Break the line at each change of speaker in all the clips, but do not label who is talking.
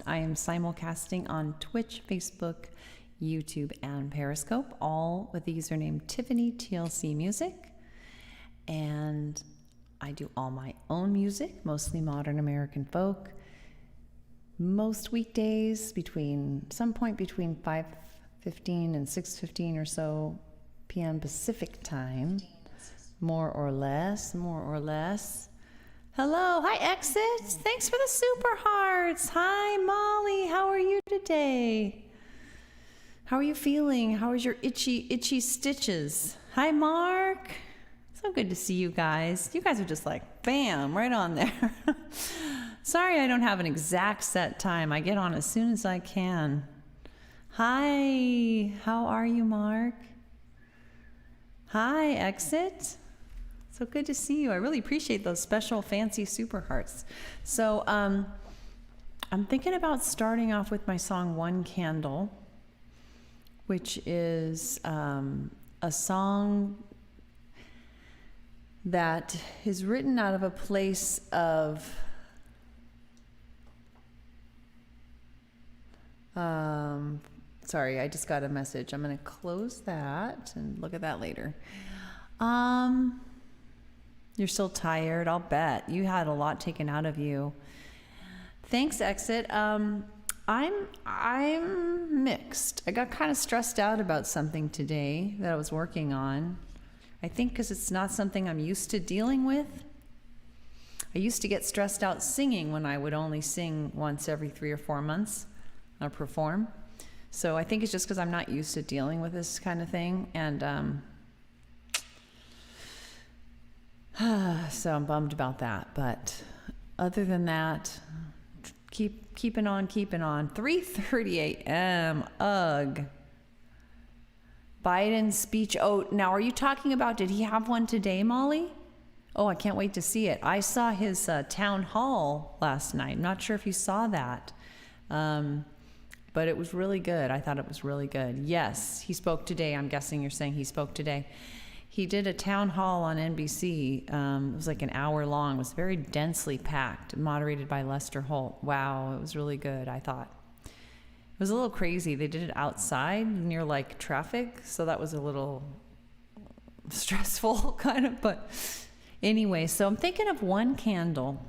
I am simulcasting on Twitch, Facebook, YouTube, and Periscope, all with the username Tiffany TLC Music. And I do all my own music, mostly modern American folk. Most weekdays some point between 5:15 and 6:15 or so p.m. Pacific time, more or less. Hello, hi Exit. Thanks for the super hearts. Hi Molly, how are you today? How are you feeling? How is your itchy stitches? Hi Mark. So good to see you guys. You guys are just like, bam, right on there. Sorry I don't have an exact set time. I get on as soon as I can. Hi, how are you, Mark? Hi, Exit. So good to see you. I really appreciate those special fancy super hearts. So I'm thinking about starting off with my song One Candle, which is a song that is written out of a place of sorry, I just got a message. I'm going to close that and look at that later. You're still tired, I'll bet. You had a lot taken out of you. Thanks, Exit. I'm mixed. I got kind of stressed out about something today that I was working on. I think because it's not something I'm used to dealing with. I used to get stressed out singing when I would only sing once every 3 or 4 months or perform. So I think it's just because I'm not used to dealing with this kind of thing. And so I'm bummed about that. But other than that, keeping on. 3:30 a.m. Ugh. Biden's speech. Oh, now are you talking about, did he have one today, Molly? Oh, I can't wait to see it. I saw his town hall last night. I'm not sure if you saw that. But it was really good. I thought it was really good. Yes, he spoke today. I'm guessing you're saying he spoke today. He did a town hall on NBC. It was like an hour long. It was very densely packed, moderated by Lester Holt. Wow, it was really good, I thought. It was a little crazy. They did it outside near like traffic, so that was a little stressful kind of, but anyway, so I'm thinking of One Candle,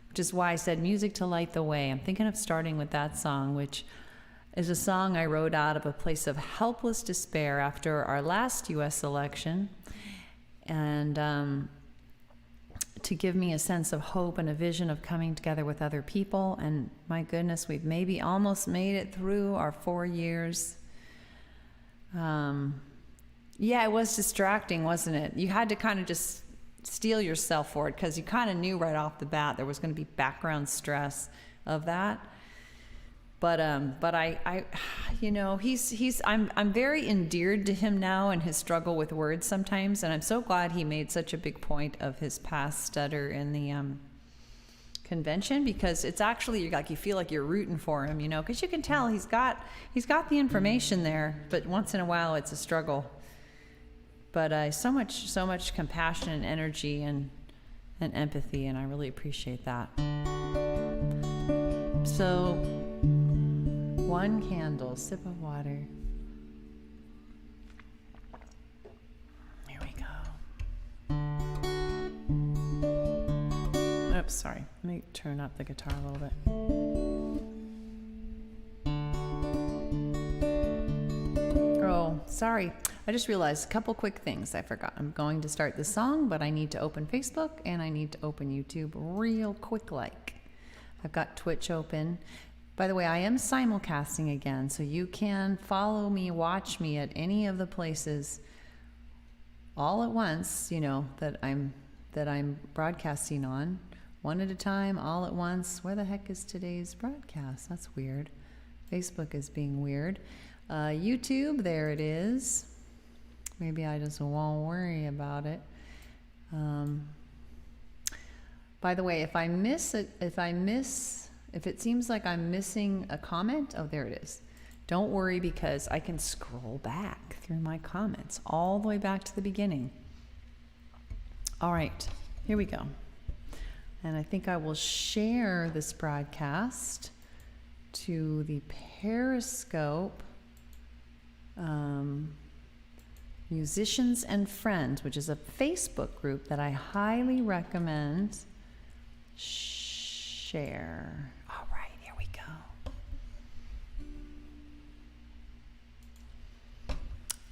which is why I said music to light the way. I'm thinking of starting with that song, which is a song I wrote out of a place of helpless despair after our last U.S. election, and to give me a sense of hope and a vision of coming together with other people. And my goodness, we've maybe almost made it through our 4 years. Yeah, it was distracting, wasn't it? You had to kind of just steel yourself for it because you kind of knew right off the bat there was going to be background stress of that. But I you know, I'm very endeared to him now and his struggle with words sometimes, and I'm so glad he made such a big point of his past stutter in the convention, because it's actually like you feel like you're rooting for him, you know, because you can tell he's got the information there, but once in a while it's a struggle. But so much compassion and energy and empathy, and I really appreciate that. So, One Candle, sip of water. Here we go. Oops, sorry. Let me turn up the guitar a little bit. Oh, sorry. I just realized a couple quick things I forgot. I'm going to start the song, but I need to open Facebook and I need to open YouTube real quick like. I've got Twitch open. By the way, I am simulcasting again, so you can follow me, watch me at any of the places all at once, you know, that I'm broadcasting on, one at a time, all at once. Where the heck is today's broadcast? That's weird. Facebook is being weird. YouTube, there it is. Maybe I just won't worry about it. By the way, if it seems like I'm missing a comment, oh, there it is. Don't worry, because I can scroll back through my comments all the way back to the beginning. All right, here we go. And I think I will share this broadcast to the Periscope Musicians and Friends, which is a Facebook group that I highly recommend. Share. All right, here we go.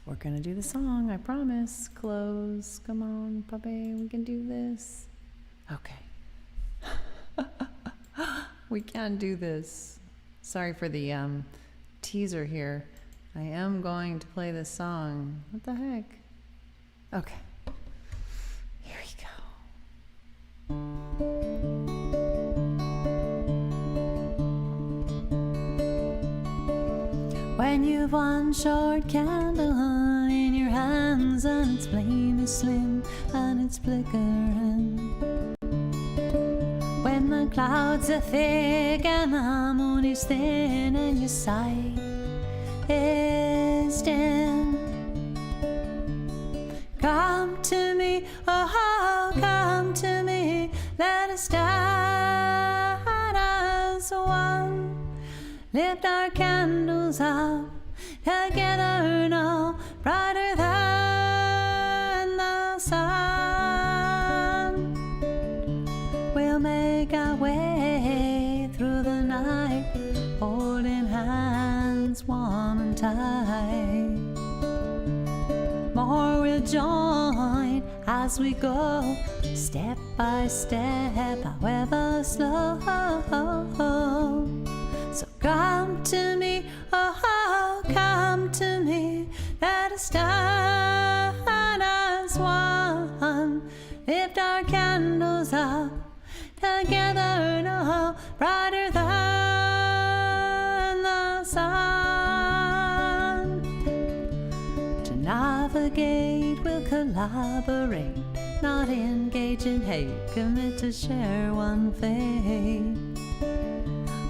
We're gonna do the song, I promise. Close. Come on, puppy, we can do this. Okay. We can do this. Sorry for the teaser here. I am going to play this song. What the heck? Okay. Here we go. When you've one short candle in your hands and its flame is slim and it's flickering, when the clouds are thick and the moon is thin and your sight is dim, come to me, oh, come to me, let us stand as one, lift our candles up together now, brighter than the sun. We'll make our way through the night, holding hands warm and tight. More will join as we go, step by step, however slow. So come to me, oh, come to me, let us stand as one, lift our candles up together now, brighter than the sun. To navigate, we'll collaborate, not engage in hate, commit to share one fate.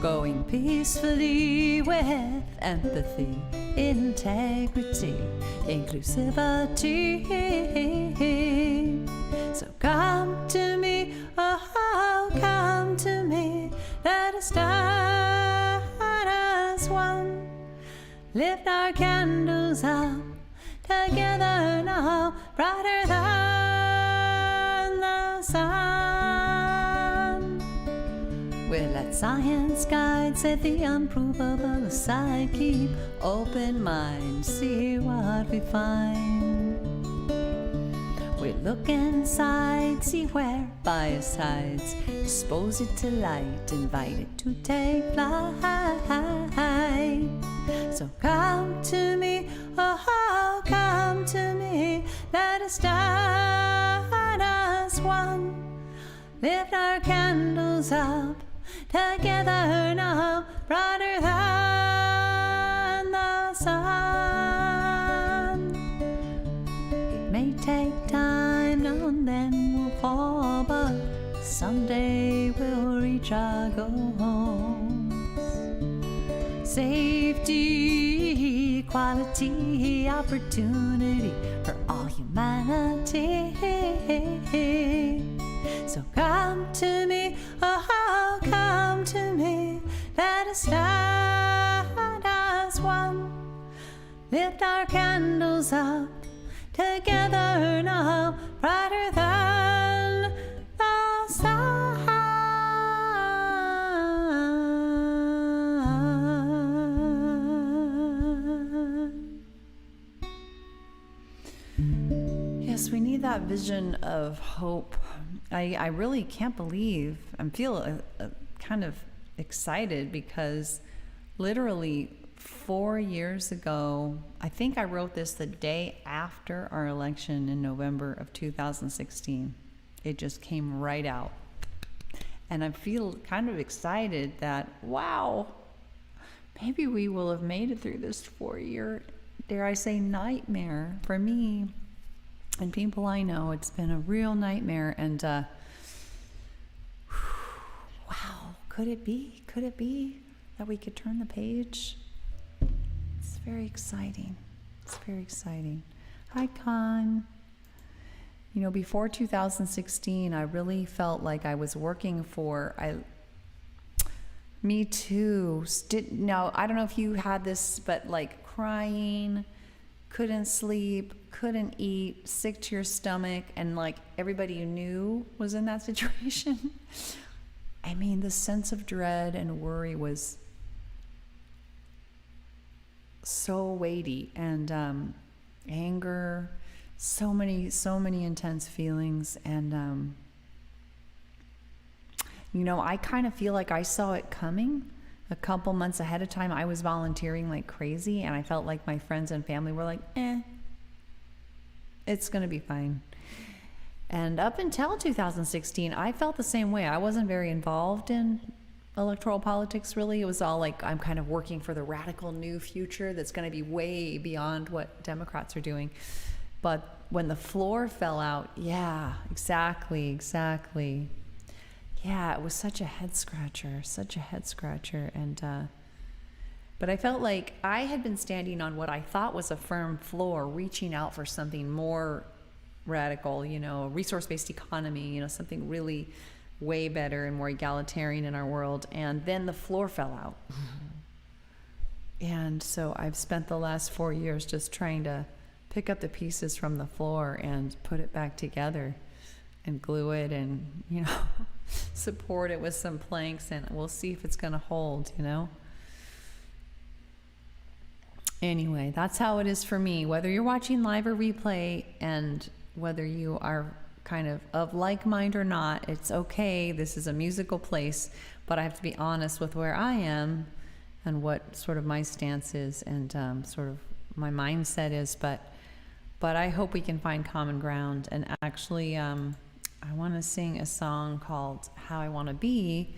Going peacefully with empathy, integrity, inclusivity. So come to me, oh, come to me, let us stand as one, lift our candles up together now, brighter than the sun. We'll let science guide, set the unprovable aside, keep open mind, see what we find. We look inside, see where biocides, expose it to light, invite it to take flight. So come to me, oh, come to me, let us stand as one, lift our candles up together now, brighter than the sun. It may take time, now and then we'll fall, but someday we'll reach our goals. Safety, equality, opportunity for all humanity. So come to me, oh, come to me, let us stand as one, lift our candles up together now, brighter than the sun. Yes, we need that vision of hope. I really can't believe, I feel kind of excited because literally 4 years ago, I think I wrote this the day after our election in November of 2016. It just came right out. And I feel kind of excited that, wow, maybe we will have made it through this 4-year, dare I say, nightmare for me. And people I know, it's been a real nightmare. And wow, could it be that we could turn the page? It's very exciting. It's very exciting. Hi, Con. You know, before 2016, I really felt like I was working for, Me too. Now, I don't know if you had this, but like crying, couldn't sleep, couldn't eat, sick to your stomach, and like everybody you knew was in that situation. I mean, the sense of dread and worry was so weighty, and anger, so many intense feelings. And I kind of feel like I saw it coming a couple months ahead of time. I was volunteering like crazy, and I felt like my friends and family were like, it's gonna be fine. And up until 2016, I felt the same way. I wasn't very involved in electoral politics, really. It was all like, I'm kind of working for the radical new future that's going to be way beyond what Democrats are doing. But when the floor fell out, yeah, exactly. Yeah, it was such a head scratcher. And but I felt like I had been standing on what I thought was a firm floor, reaching out for something more radical, a resource-based economy, something really way better and more egalitarian in our world. And then the floor fell out. And so I've spent the last 4 years just trying to pick up the pieces from the floor and put it back together and glue it and, support it with some planks, and we'll see if it's going to hold, Anyway, that's how it is for me. Whether you're watching live or replay, and whether you are kind of like mind or not, it's okay. This is a musical place, but I have to be honest with where I am and what sort of my stance is, and sort of my mindset is. But I hope we can find common ground. And actually, I want to sing a song called How I Want to Be,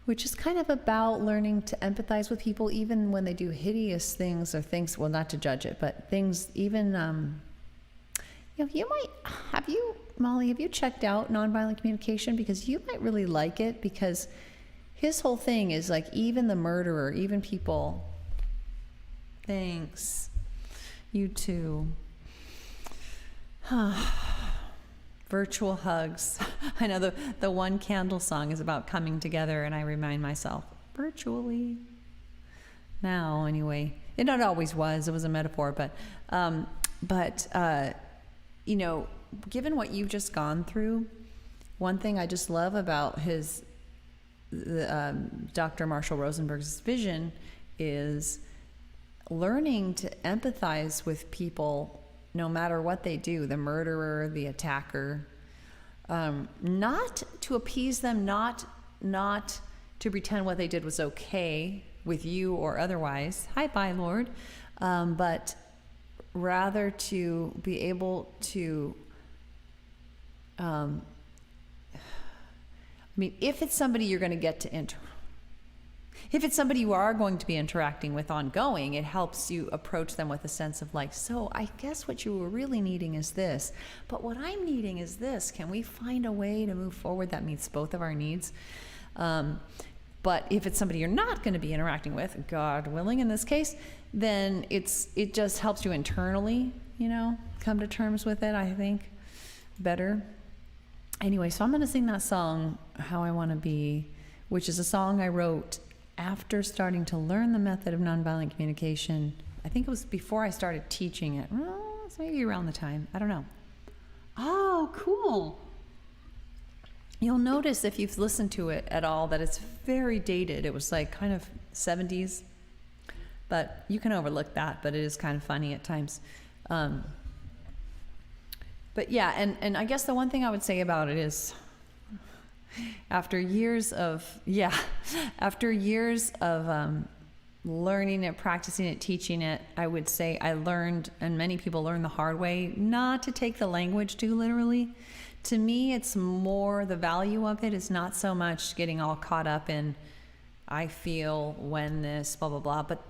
which is kind of about learning to empathize with people, even when they do hideous things, or things, well, not to judge it, but things even, Molly, have you checked out Nonviolent Communication? Because you might really like it, because his whole thing is like, even the murderer, even people, thanks, you too. Virtual hugs. I know the One Candle song is about coming together, and I remind myself, virtually. Now, anyway. It not always was. It was a metaphor, but given what you've just gone through, one thing I just love about Dr. Marshall Rosenberg's vision is learning to empathize with people no matter what they do, the murderer, the attacker, not to appease them, not to pretend what they did was okay with you or otherwise. Hi, bye, Lord. But rather to be able to, if it's somebody you're going to get to if it's somebody you are going to be interacting with ongoing, it helps you approach them with a sense of like, so I guess what you were really needing is this, but what I'm needing is this. Can we find a way to move forward that meets both of our needs? But if it's somebody you're not going to be interacting with, God willing in this case, then it just helps you internally, come to terms with it, I think, better. Anyway, so I'm going to sing that song, How I Want to Be, which is a song I wrote after starting to learn the method of nonviolent communication. I think it was before I started teaching it. Well, it's maybe around the time. I don't know. Oh, cool. You'll notice if you've listened to it at all that it's very dated. It was like kind of 70s. But you can overlook that, but it is kind of funny at times. But yeah, and I guess the one thing I would say about it is, after years of learning it, practicing it, teaching it, I would say I learned, and many people learn the hard way, not to take the language too literally. To me, it's more, the value of it is not so much getting all caught up in, I feel when this, blah, blah, blah, but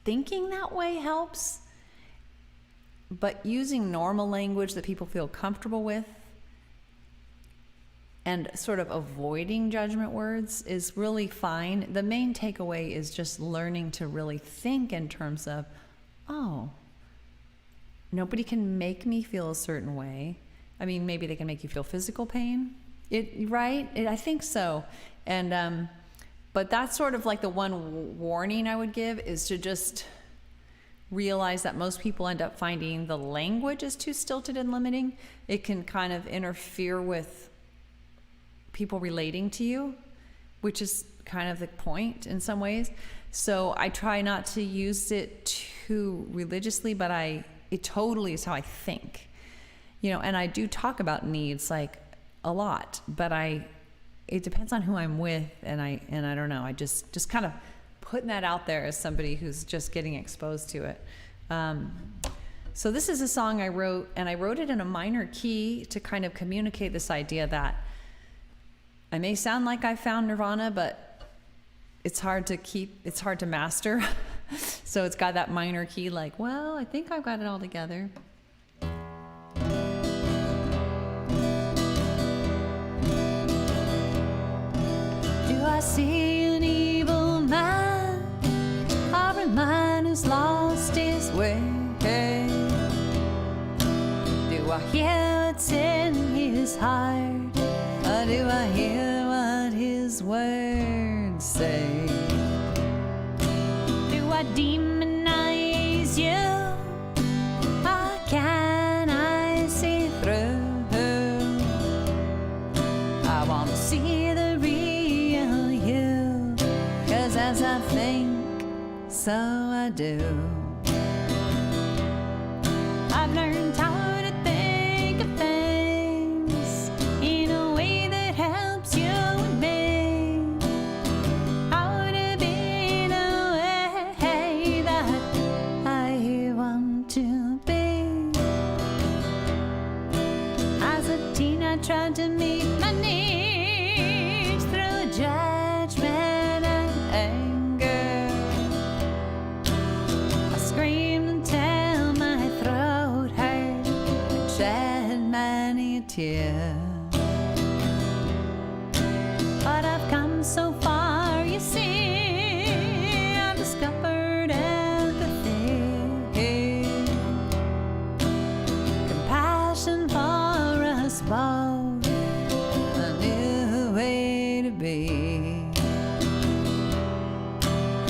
thinking that way helps. But using normal language that people feel comfortable with, and sort of avoiding judgment words is really fine. The main takeaway is just learning to really think in terms of, oh, nobody can make me feel a certain way. I mean, maybe they can make you feel physical pain, right? I think so. And But that's sort of like the one warning I would give, is to just realize that most people end up finding the language is too stilted and limiting. It can kind of interfere with people relating to you, which is kind of the point in some ways. So I try not to use it too religiously, but it totally is how I think, and I do talk about needs like a lot, but it depends on who I'm with, and I don't know, I just kind of putting that out there as somebody who's just getting exposed to it. So this is a song I wrote, and I wrote it in a minor key to kind of communicate this idea that I may sound like I found nirvana, but it's hard to master. So it's got that minor key, like, well, I think I've got it all together. Do I see an evil man, or a man who's lost his way? Do I hear what's in his heart, or do I hear what his words say? Do I demonize you, or can I see through? I want to see the real you, 'cause as I think, so I do. I've learned how to think of things in a way that helps you and me. How to be the way that I want to be. As a teen, I tried to meet my needs through judgment and anger. I screamed until my throat hurt and shed many tears. But I've come so far, you see. I've discovered empathy, compassion for us both, a new way to be.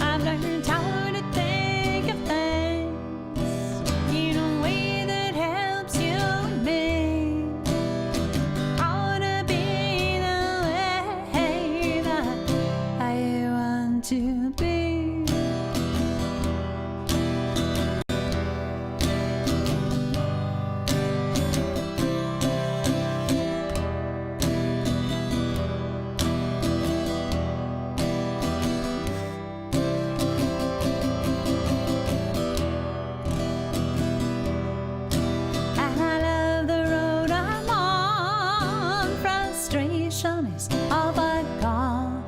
I've learned how to think of things in a way that helps you and me. How to be the way that I want to be. And I love the road I'm on. Frustration is all but gone.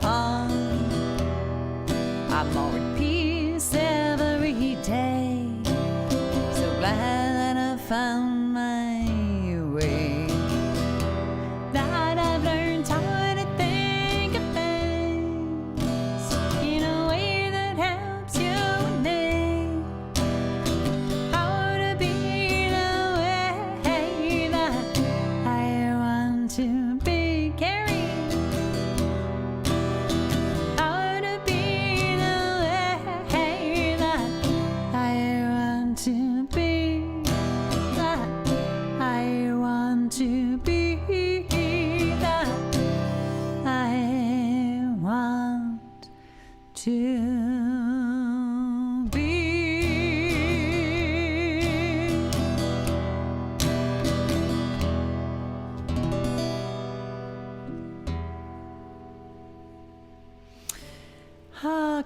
I'm more at peace every day. So glad that I found my way. That I've learned how to think of things in a way that helps you and me. How to be the way that I want to be. Carrie. How to be the way that I want to be. That I want to be. That I want to be.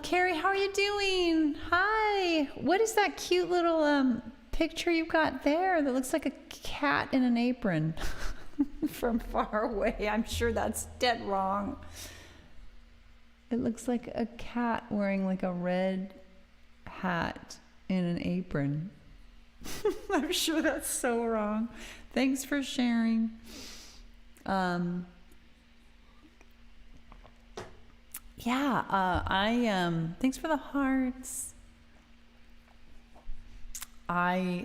Carrie, how are you doing? Hi. What is that cute little picture you've got there that looks like a cat in an apron from far away? I'm sure that's dead wrong. It looks like a cat wearing like a red hat in an apron. I'm sure that's so wrong. Thanks for sharing. Thanks for the hearts. The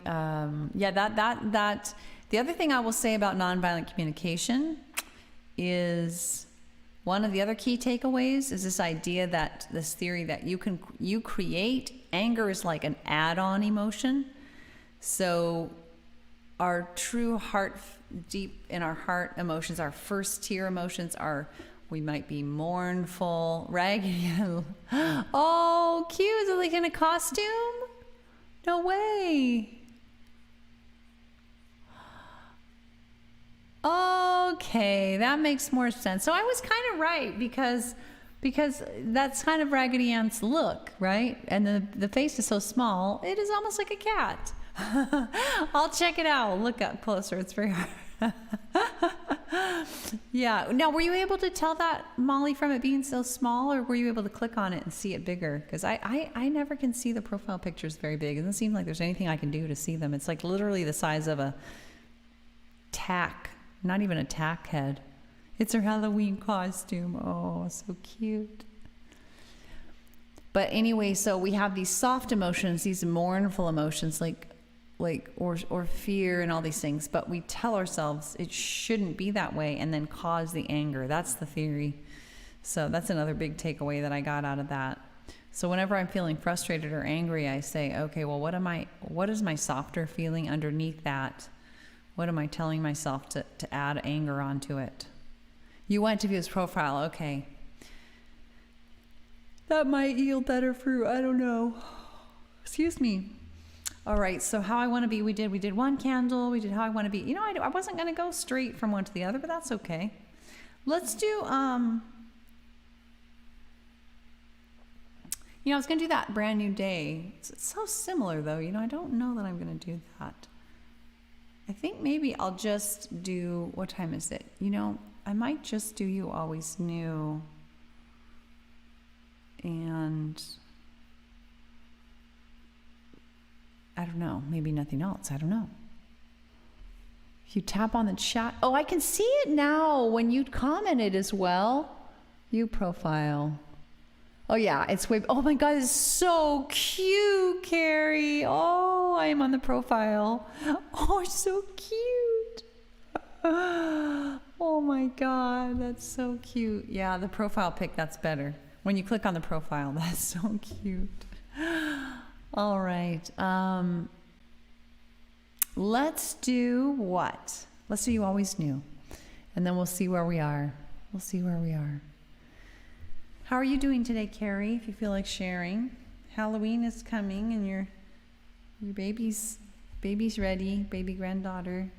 other thing I will say about nonviolent communication is one of the other key takeaways is this idea that this theory that you create anger is like an add-on emotion. So our true heart, deep in our heart emotions, our first tier emotions are, we might be mournful, raggedy. Oh, cute. Is it like in a costume? No way. Okay, that makes more sense. So I was kind of right because that's kind of Raggedy Ann's look, right? And the face is so small, it is almost like a cat. I'll check it out. Look up closer. It's very hard. Yeah. Now, were you able to tell that, Molly, from it being so small, or were you able to click on it and see it bigger? Because I never can see the profile pictures very big. It doesn't seem like there's anything I can do to see them. It's like literally the size of a tack, not even a tack head. It's her Halloween costume. Oh, so cute. But anyway, so we have these soft emotions, these mournful emotions, or fear and all these things, but we tell ourselves it shouldn't be that way and then cause the anger. That's the theory. So that's another big takeaway that I got out of that. So whenever I'm feeling frustrated or angry, I say, okay, well, what is my softer feeling underneath that? What am I telling myself to add anger onto it? You went to view his profile. Okay. That might yield better fruit. I don't know. Excuse me. All right. So how I want to be, we did one candle. We did how I want to be. You know, I wasn't going to go straight from one to the other, but that's okay. Let's do, I was going to do that brand new day. It's so similar though. I don't know that I'm going to do that. I think maybe I'll just do, what time is it? I might just do You Always Knew. And I don't know, maybe nothing else. I don't know. If you tap on the chat, oh, I can see it now when you commented as well. You profile. Oh yeah, it's way, oh my God, it's so cute, Carrie. Oh, I am on the profile. Oh, it's so cute. Oh my God, that's so cute. Yeah, the profile pic, that's better. When you click on the profile, that's so cute. All right. Let's do what? Let's do You Always Knew. And then we'll see where we are. We'll see where we are. How are you doing today, Carrie, if you feel like sharing? Halloween is coming and your baby's ready, baby granddaughter.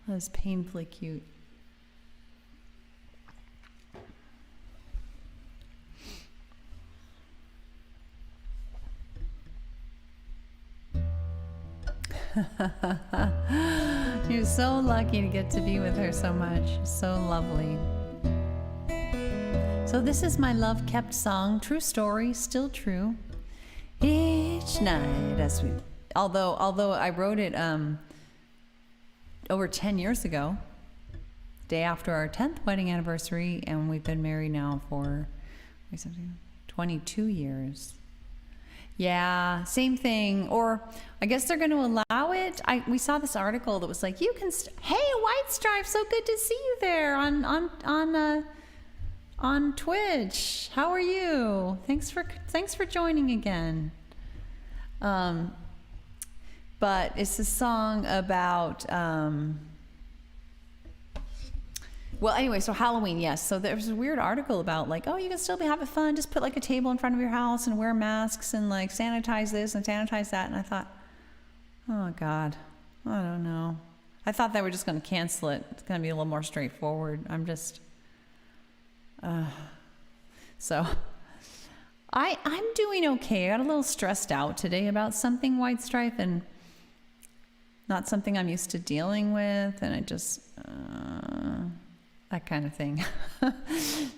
That's painfully cute. You're so lucky to get to be with her so much. So lovely. So this is my love kept song, true story, still true. Each night, although I wrote it over 10 years ago, day after our 10th wedding anniversary, and we've been married now for 22 years. Yeah, same thing. Or I guess they're going to allow it. We saw this article that was like, you can. Hey, White Stripe, so good to see you there on Twitch. How are you? Thanks for joining again. But it's a song about. Well, anyway, so Halloween, yes. So there was a weird article about like, oh, you can still be having fun. Just put like a table in front of your house and wear masks and like sanitize this and sanitize that. And I thought, oh God, I don't know. I thought they were just going to cancel it. It's going to be a little more straightforward. I'm just, so I'm doing okay. I got a little stressed out today about something, White Stripe, and not something I'm used to dealing with. And I just, that kind of thing.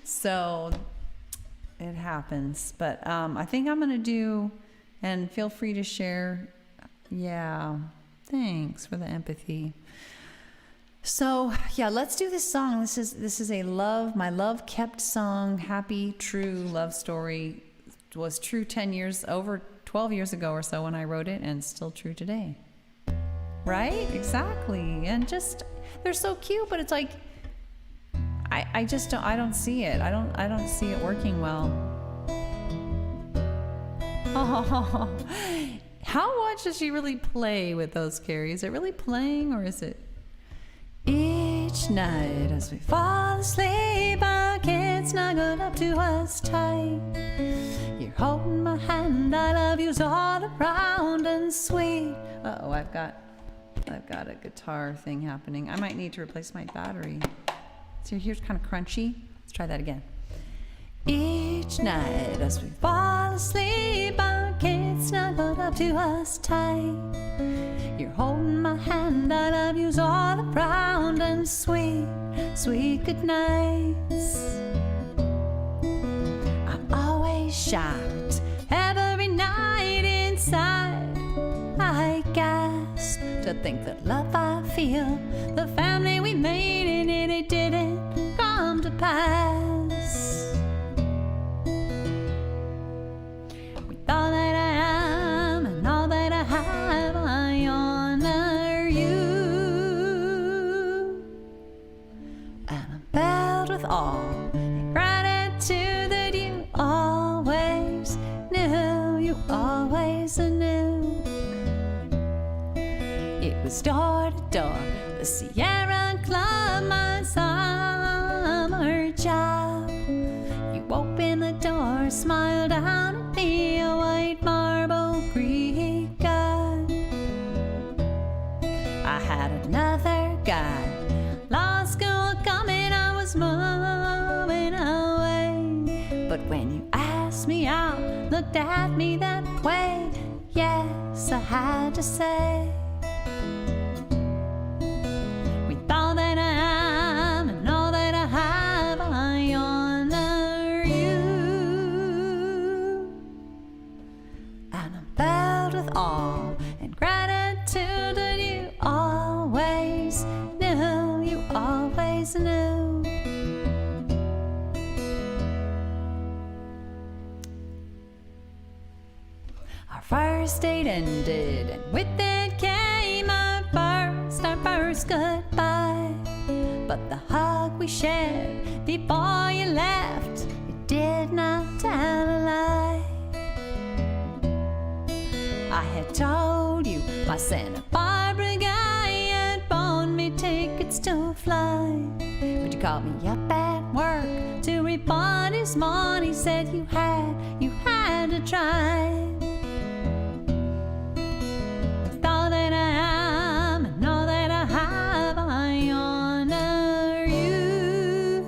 So it happens. But I think I'm going to do, and feel free to share. Yeah, thanks for the empathy. So yeah, let's do this song. This is my love kept song, happy, true love story. It was true 12 years ago or so when I wrote it, and still true today. Right? Exactly. And just, they're so cute, but it's like, I just don't, I don't see it. I don't see it working well. Oh, how much does she really play with those, Carrie? Is it really playing, or is it? Each night as we fall asleep, our kids snuggled up to us tight. You're holding my hand, I love you's all around and sweet. Uh-oh, I've got a guitar thing happening. I might need to replace my battery. So here's kind of crunchy. Let's try that again. Each night as we fall asleep, our kids snuggled up to us tight. You're holding my hand, I love you's all around and sweet, sweet good nights. I'm always shocked every night inside. I gasp to think that love I feel, the family we made in it didn't come to pass. With all that I am and all that I have, I honor you. And I'm filled with awe and gratitude that you always knew, you always knew. It was door to door, the Sierra Club, my summer job. You opened the door, smiled down at me, a white marble Greek god. I had another guy, law school coming, I was moving away. But when you asked me out, looked at me that way, yes, I had to say. With all that I am and all that I have, I honor you. And I'm filled with awe and gratitude that you always knew, you always knew. Our first date ended, and with it came our first goodbye. But the hug we shared before you left, it did not tell a lie. I had told you my Santa Barbara guy had bought me tickets to fly, but you called me up at work to report his money, said you had to try. With all that I am and all that I have, I honor you.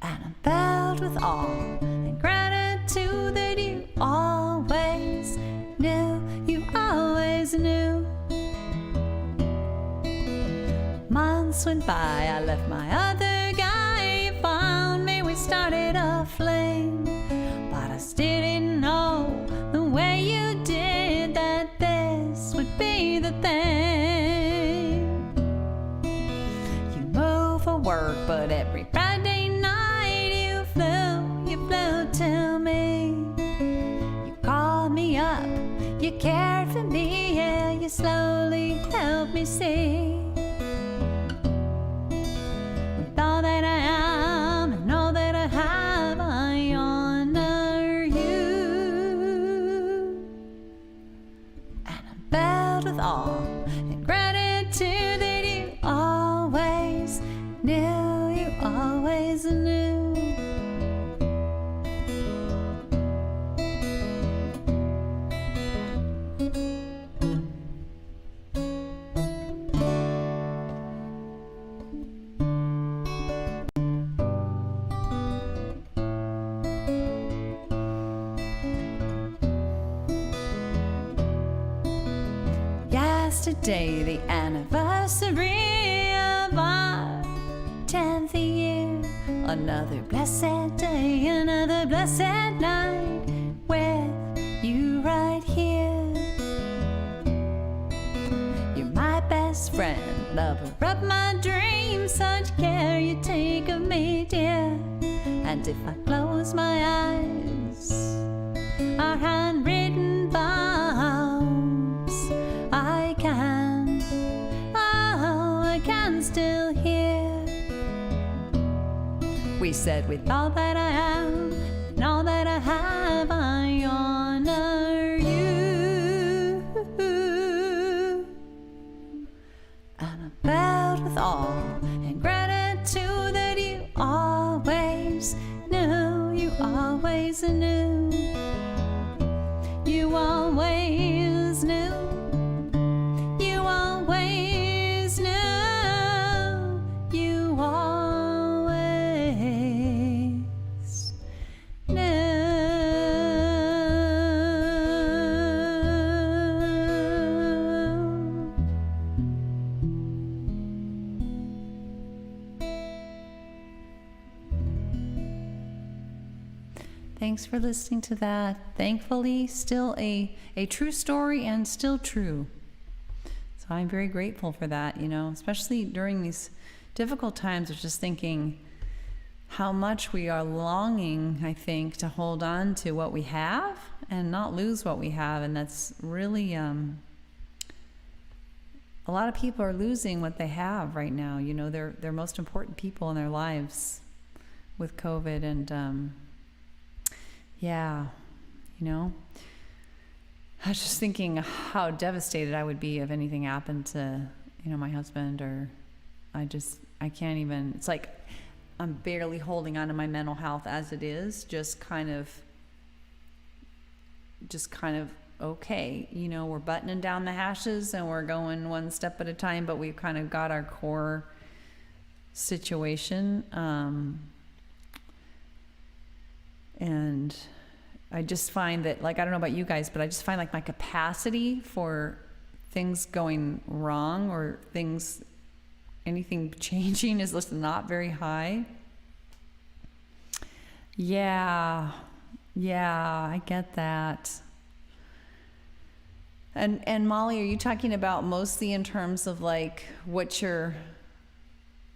And I'm filled with awe and gratitude that you always knew, you always knew. Months went by, I left my other guy, you found me, we started a fling. But I still didn't know the way you did that this would be the thing. You move for work, but every Friday night you flew to me. You called me up, you cared for me, yeah, you slowly helped me see. With all that I am and all that I have, I honor you. And I'm filled with awe and gratitude that you always knew, you always knew. Yesterday, the anniversary of our 10th year. Another blessed day, another blessed night with you right here. You're my best friend, lover of my dreams, such care you take of me, dear. And if I close my eyes, our handwritten vows, I can still hear We said, with all that I am and all that I have, I honor you. And I'm bowed with awe and gratitude that you always knew, you always knew, you always knew, you always knew, you always knew. Thanks for listening to that. Thankfully, still a true story and still true. So I'm very grateful for that, you know, especially during these difficult times of just thinking how much we are longing, I think, to hold on to what we have and not lose what we have. And that's really, a lot of people are losing what they have right now. You know, they're most important people in their lives with COVID. And, yeah, you know, I was just thinking how devastated I would be if anything happened to, you know, my husband, or I can't even, it's like I'm barely holding on to my mental health as it is, just kind of, okay, you know, we're buttoning down the hashes and we're going one step at a time, but we've kind of got our core situation. And I just find that, like, I don't know about you guys, but I just find like my capacity for things going wrong or anything changing is just not very high. Yeah, I get that. And Molly, are you talking about mostly in terms of like what you're,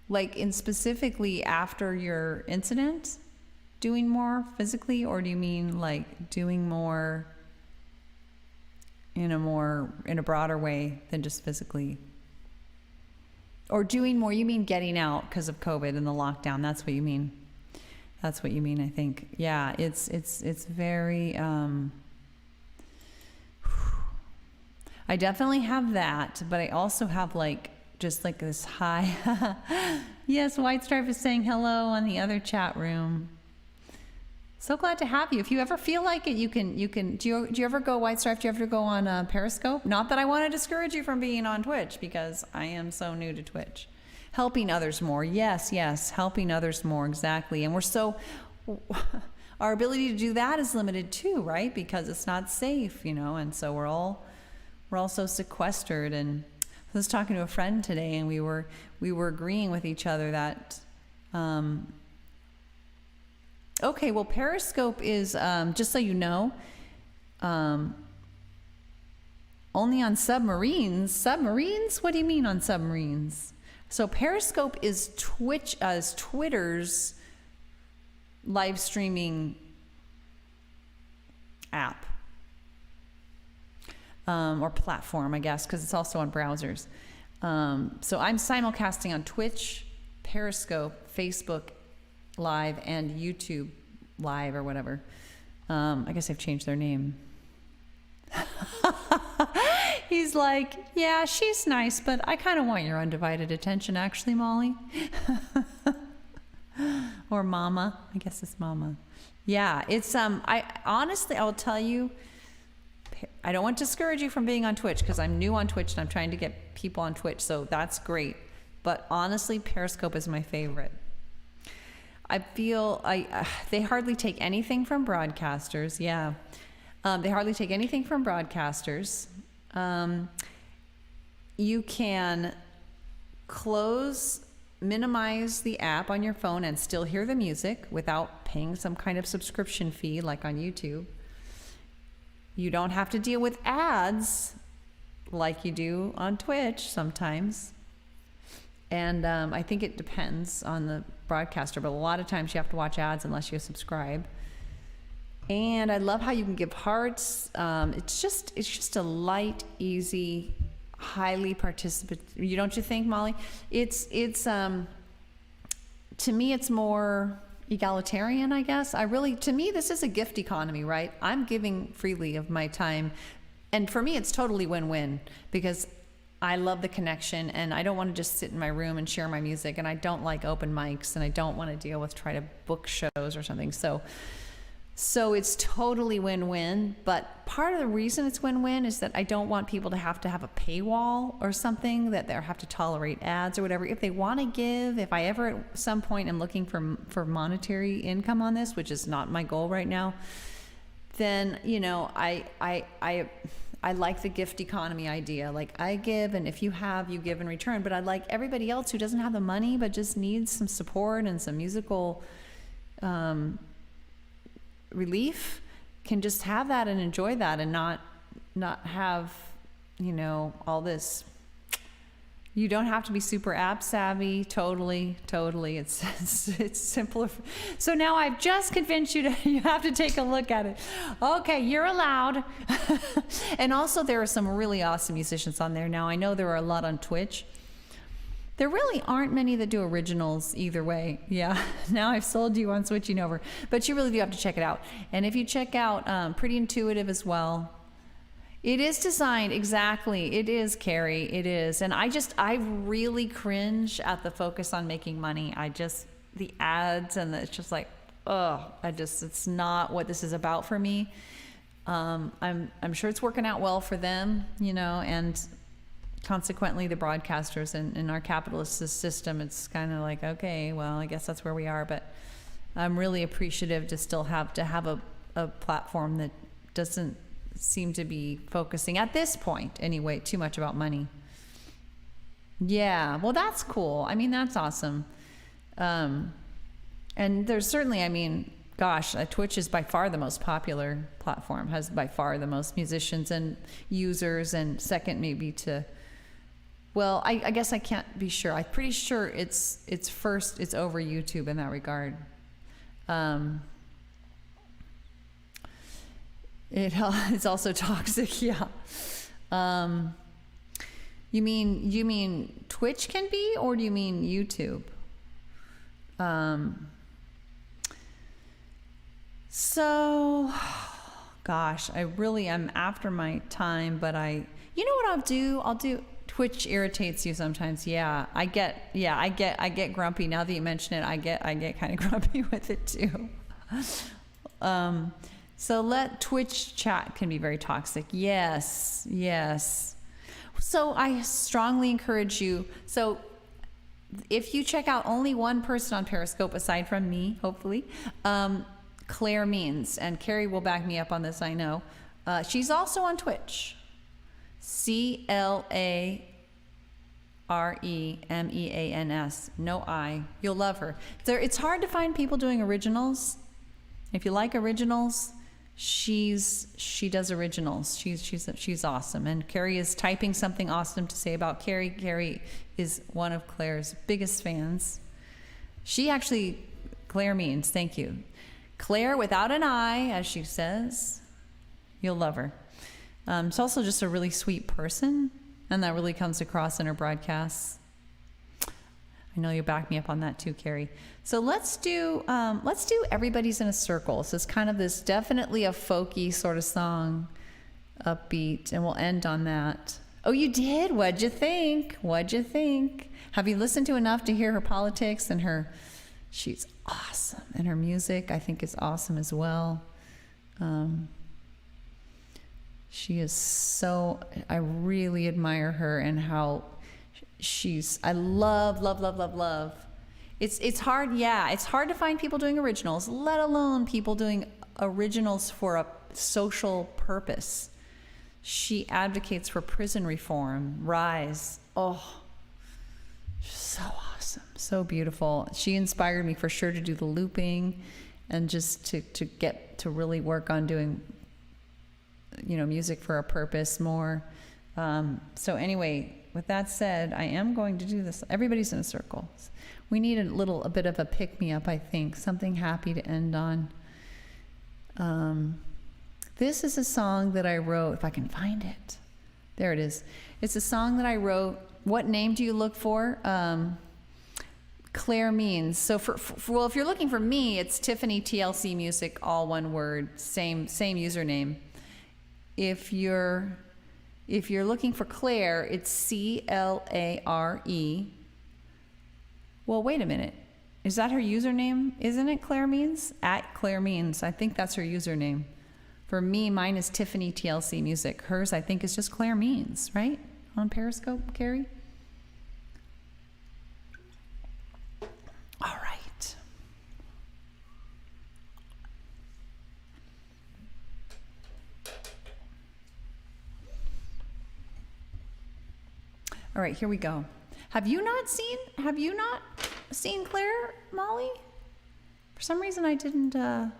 like in specifically after your incident? Doing more physically, or do you mean like doing more in a broader way than just physically? Or doing more, you mean getting out because of COVID and the lockdown? That's what you mean. That's what you mean, I think. Yeah, it's very, I definitely have that, but I also have like, just like this high, yes, White Stripe is saying hello on the other chat room. So glad to have you. If you ever feel like it, you can. Do you ever go White Stripe? Do you ever go on Periscope? Not that I want to discourage you from being on Twitch, because I am so new to Twitch. Helping others more. Yes, helping others more, exactly. And our ability to do that is limited too, right? Because it's not safe, you know. And so we're all so sequestered. And I was talking to a friend today, and we were agreeing with each other that. Okay, well, Periscope is, just so you know, only on submarines. Submarines? What do you mean on submarines? So Periscope is Twitter's live streaming app, or platform, I guess, because it's also on browsers. So I'm simulcasting on Twitch, Periscope, Facebook Live, and YouTube Live, or whatever. I guess they've changed their name. He's like, yeah, she's nice, but I kind of want your undivided attention, actually, Molly. Or Mama. I guess it's Mama. Yeah, it's, I honestly, I'll tell you, I don't want to discourage you from being on Twitch, because I'm new on Twitch and I'm trying to get people on Twitch, so that's great. But honestly, Periscope is my favorite. I feel they hardly take anything from broadcasters. Yeah, they hardly take anything from broadcasters. You can minimize the app on your phone and still hear the music without paying some kind of subscription fee like on YouTube. You don't have to deal with ads like you do on Twitch sometimes. And I think it depends on the broadcaster, but a lot of times you have to watch ads unless you subscribe. And I love how you can give hearts. It's just a light, easy, highly don't you think, Molly? It's to me, it's more egalitarian, I guess. To me, this is a gift economy, right? I'm giving freely of my time. And for me, it's totally win-win because I love the connection and I don't want to just sit in my room and share my music, and I don't like open mics, and I don't want to deal with try to book shows or something. So it's totally win-win, but part of the reason it's win-win is that I don't want people to have a paywall or something, that they have to tolerate ads or whatever. If they want to give, if I ever at some point am looking for monetary income on this, which is not my goal right now, then, you know, I like the gift economy idea. Like, I give, and if you have, you give in return. But I'd like everybody else who doesn't have the money but just needs some support and some musical relief can just have that and enjoy that, and not have, you know, all this. You don't have to be super app savvy. Totally. It's simpler. So now I've just convinced you have to take a look at it. Okay, you're allowed. And also there are some really awesome musicians on there. Now I know there are a lot on Twitch. There really aren't many that do originals either way. Yeah, now I've sold you on switching over. But you really do have to check it out. And if you check out Pretty Intuitive as well, it is designed exactly. It is, Carrie. It is. And I really cringe at the focus on making money. The ads, and it's just like, it's not what this is about for me. I'm sure it's working out well for them, you know, and consequently the broadcasters in our capitalist system, it's kind of like, okay, well, I guess that's where we are. But I'm really appreciative to still have a platform that doesn't seem to be focusing at this point anyway too much about money. Yeah, well, that's cool. I mean, that's awesome. And there's certainly, I mean, gosh, Twitch is by far the most popular platform, has by far the most musicians and users, and second maybe to, well, I guess I can't be sure. I'm pretty sure it's over YouTube in that regard. It's also toxic, yeah. You mean Twitch can be, or do you mean YouTube? So, gosh, I really am after my time, but you know what I'll do? Twitch irritates you sometimes. Yeah, I get grumpy. Now that you mention it, I get kind of grumpy with it too. So Twitch chat can be very toxic. Yes. So I strongly encourage you. So if you check out only one person on Periscope aside from me, hopefully, Claire Means, and Carrie will back me up on this, I know. She's also on Twitch. CLAREMEANS. No I. You'll love her. It's hard to find people doing originals. If you like originals, she does originals. She's awesome. And Carrie is typing something awesome to say about Carrie. Carrie is one of Claire's biggest fans. Claire Means, thank you. Claire without an I, as she says. You'll love her. She's also just a really sweet person, and that really comes across in her broadcasts. I know you'll back me up on that too, Carrie. So let's do Everybody's in a Circle. So it's kind of this definitely a folky sort of song, upbeat, and we'll end on that. Oh, you did? What'd you think? Have you listened to enough to hear her politics and she's awesome. And her music, I think, is awesome as well. She is I really admire her and how I love. It's hard, yeah. It's hard to find people doing originals, let alone people doing originals for a social purpose. She advocates for prison reform, RISE. Oh, so awesome, so beautiful. She inspired me for sure to do the looping and just to get to really work on doing, music for a purpose more. So anyway, with that said, I am going to do this. Everybody's in a circle. We need a bit of a pick-me-up, I think. Something happy to end on. This is a song that I wrote, if I can find it. There it is. It's a song that I wrote. What name do you look for? Claire Means. So well, if you're looking for me, it's Tiffany TLC Music, all one word, same username. If you're looking for Claire, it's CLARE. Well, wait a minute. Is that her username? Isn't it Claire Means? At Claire Means. I think that's her username. For me, mine is Tiffany TLC Music. Hers, I think, is just Claire Means, right? On Periscope, Carrie? All right. All right, here we go. Have you not seen Claire, Molly? For some reason I didn't know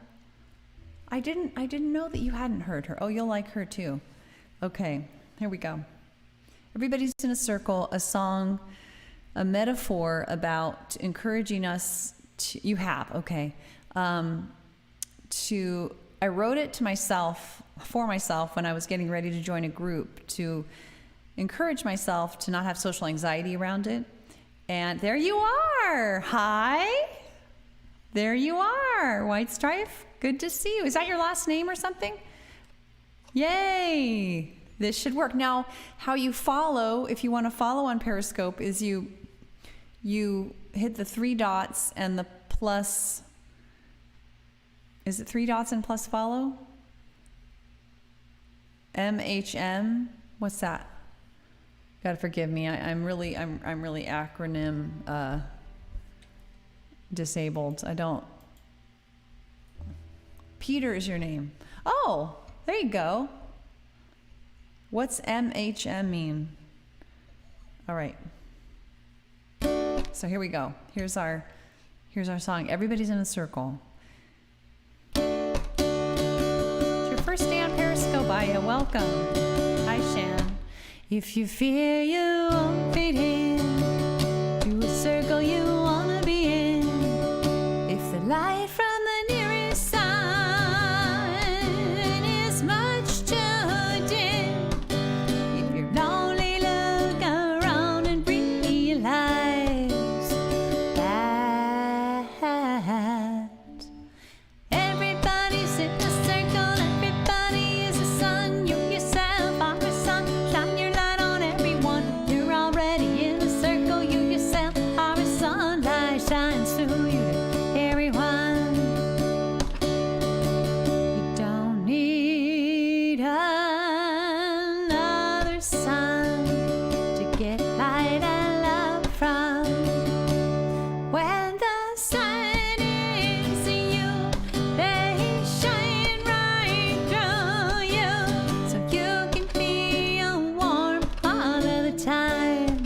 that you hadn't heard her. Oh, you'll like her too. Okay, here we go. Everybody's in a circle, a song, a metaphor about encouraging us to, I wrote it to myself, for myself, when I was getting ready to join a group to encourage myself to not have social anxiety around it. And there you are. Hi. There you are, White Strife. Good to see you. Is that your last name or something? Yay. This should work. Now, how you follow, if you want to follow on Periscope, is you hit the 3 dots and the plus. Is it 3 dots and plus follow? MHM. What's that? Gotta forgive me. I'm really acronym disabled. I don't. Peter is your name. Oh, there you go. What's MHM mean? All right. So here we go. Here's our song. Everybody's in a circle. It's your first day on Periscope, Aya. Welcome. Hi, Shan. If you fear you won't fit in to a circle you wanna be in, if the light from the nearest sign is much too dim, if you're lonely, look around and realize that everybody's in a circle, everybody is a sun, you yourself are a sun, shine your light on everyone, you're already in a circle, you yourself are a sunlight, shines through you to everyone. You don't need another sun to get light and love from. When the sun is in you, they shine right through you, so you can feel warm all of the time.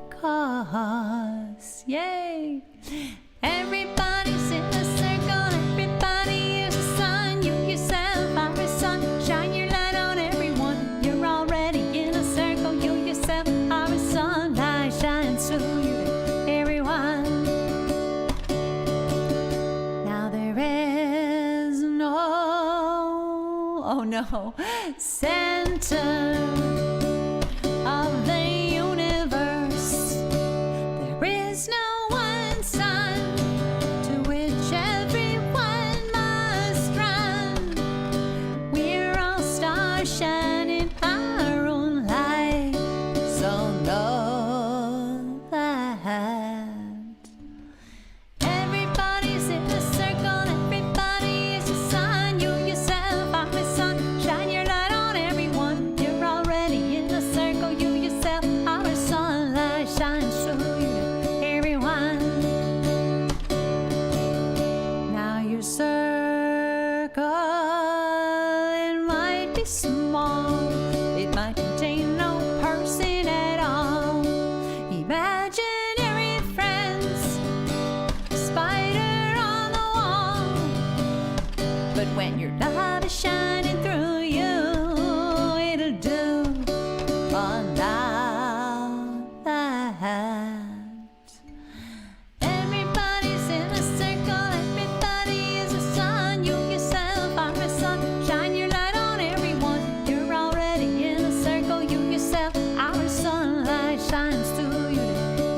Because, yay! Everybody's in a circle, everybody is a sun, you yourself are a sun, shine your light on everyone, you're already in a circle, you yourself are a sunlight, shines through you to everyone. Now there is no, oh no, center of the universe. There is no one sun to which everyone must run. We're all stars shining our own light, so know that everybody's in a circle, everybody is a sun, you yourself are a sun, shine your light on everyone, you're already in a circle, you yourself are a sunlight, shines through you to everyone. Now your circle, it might be small, it might contain no person at all, imaginary friends, a spider on the wall. But when your light is shining through you, it'll do all that. Everybody's in a circle, everybody is a sun, you yourself are a sun, shine your light on everyone, you're already in a circle, you yourself are a sunlight, shines through you to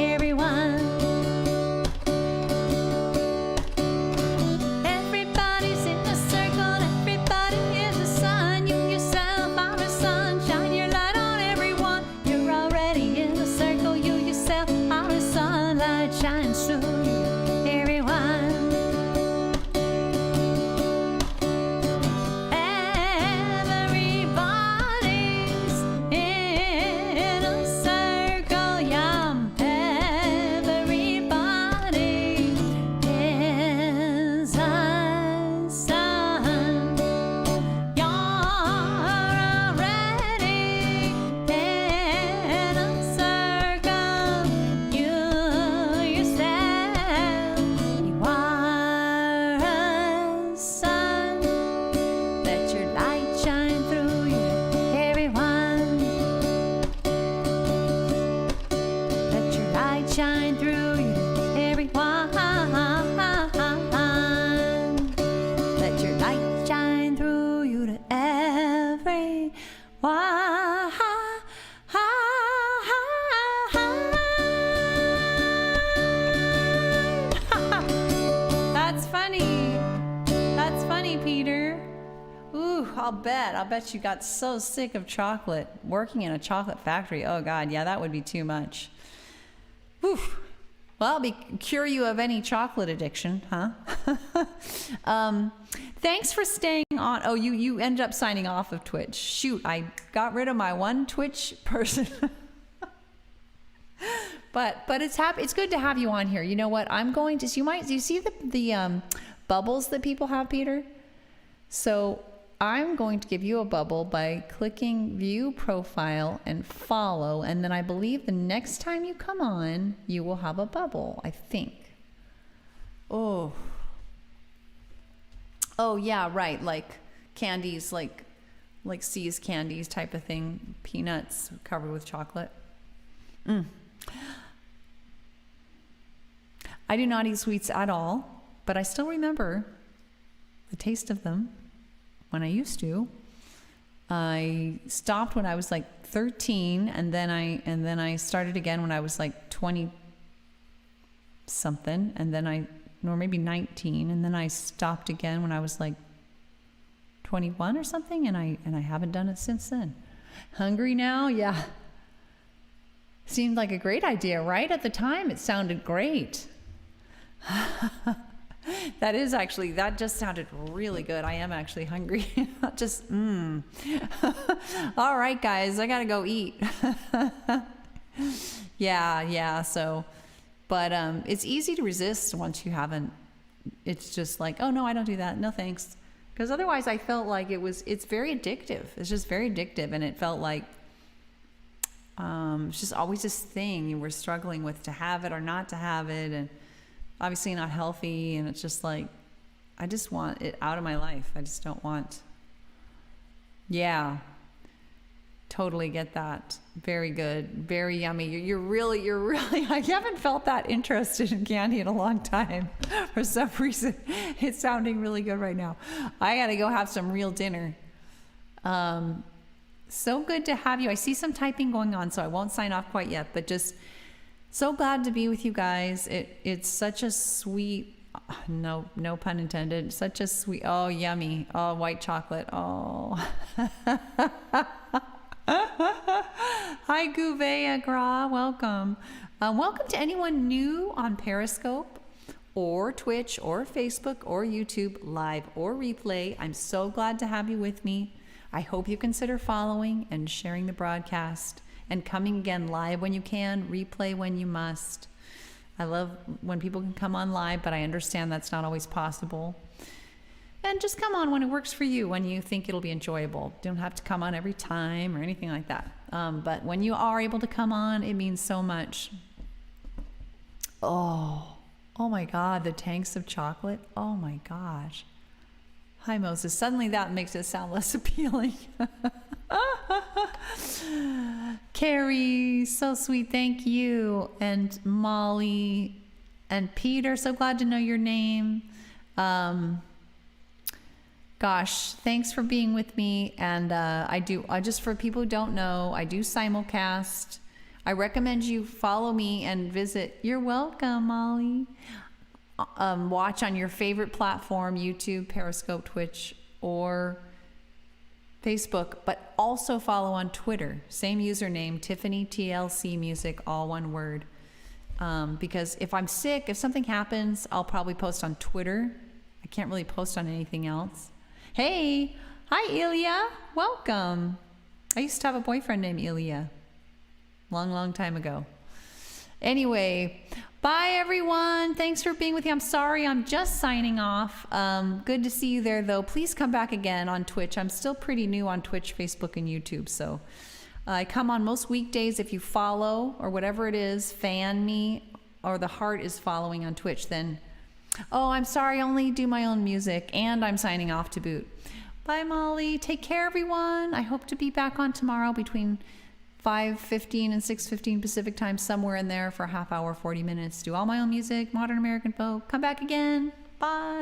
I'll bet you got so sick of chocolate working in a chocolate factory. Oh God, yeah, that would be too much. Whew. Well, I'll cure you of any chocolate addiction, huh? Thanks for staying on. Oh, you ended up signing off of Twitch. Shoot, I got rid of my one Twitch person. But it's good to have you on here. You know what? I'm going to. Do you see the bubbles that people have, Peter? So I'm going to give you a bubble by clicking view profile and follow, and then I believe the next time you come on, you will have a bubble, I think. Oh yeah, right, like candies, like C's candies type of thing, peanuts covered with chocolate. I do not eat sweets at all, but I still remember the taste of them when I used to. I stopped when I was like 13, and then I started again when I was like 20 something, or maybe 19, and then I stopped again when I was like 21 or something, and I haven't done it since then. Hungry now? Yeah. Seemed like a great idea, right? At the time, it sounded great. That just sounded really good. I am actually hungry. Just, All right, guys, I gotta go eat. Yeah, so, but it's easy to resist once you haven't, it's just like, oh no, I don't do that. No, thanks. Because otherwise I felt like it's very addictive. It's just very addictive, and it felt like, it's just always this thing you were struggling with, to have it or not to have it, and obviously not healthy, and it's just like, I just want it out of my life. I just don't want. Yeah, totally get that. Very good, very yummy. You're really, I haven't felt that interested in candy in a long time. For some reason, it's sounding really good right now. I gotta go have some real dinner. So good to have you. I see some typing going on, so I won't sign off quite yet, but just so glad to be with you guys. It's such a sweet, no pun intended, such a sweet, oh, yummy. Oh, white chocolate. Oh. Hi, Gouveia Gra. Welcome. Welcome to anyone new on Periscope or Twitch or Facebook or YouTube, live or replay. I'm so glad to have you with me. I hope you consider following and sharing the broadcast, and coming again live when you can, replay when you must. I love when people can come on live, but I understand that's not always possible. And just come on when it works for you, when you think it'll be enjoyable. Don't have to come on every time or anything like that. But when you are able to come on, it means so much. Oh my God, the tanks of chocolate. Oh my gosh. Hi, Moses. Suddenly that makes it sound less appealing. Carrie, so sweet, thank you. And Molly and Peter, so glad to know your name. Gosh, thanks for being with me. And I just for people who don't know, I do simulcast. I recommend you follow me and visit. You're welcome, Molly. Watch on your favorite platform, YouTube, Periscope, Twitch, or Facebook, but also follow on Twitter. Same username, Tiffany TLC Music, all one word. Because if I'm sick, if something happens, I'll probably post on Twitter. I can't really post on anything else. Hey, hi Ilya, welcome. I used to have a boyfriend named Ilya. Long time ago. Anyway, bye everyone. Thanks for being with me. I'm sorry, I'm just signing off. Good to see you there though. Please come back again on Twitch. I'm still pretty new on Twitch, Facebook, and YouTube. So I come on most weekdays. If you follow or whatever it is, fan me, or the heart is following on Twitch, then, oh, I'm sorry, I only do my own music, and I'm signing off to boot. Bye, Molly. Take care, everyone. I hope to be back on tomorrow between 5:15 and 6:15 Pacific time, somewhere in there, for a half hour, 40 minutes. Do all my own music, modern American folk. Come back again. Bye.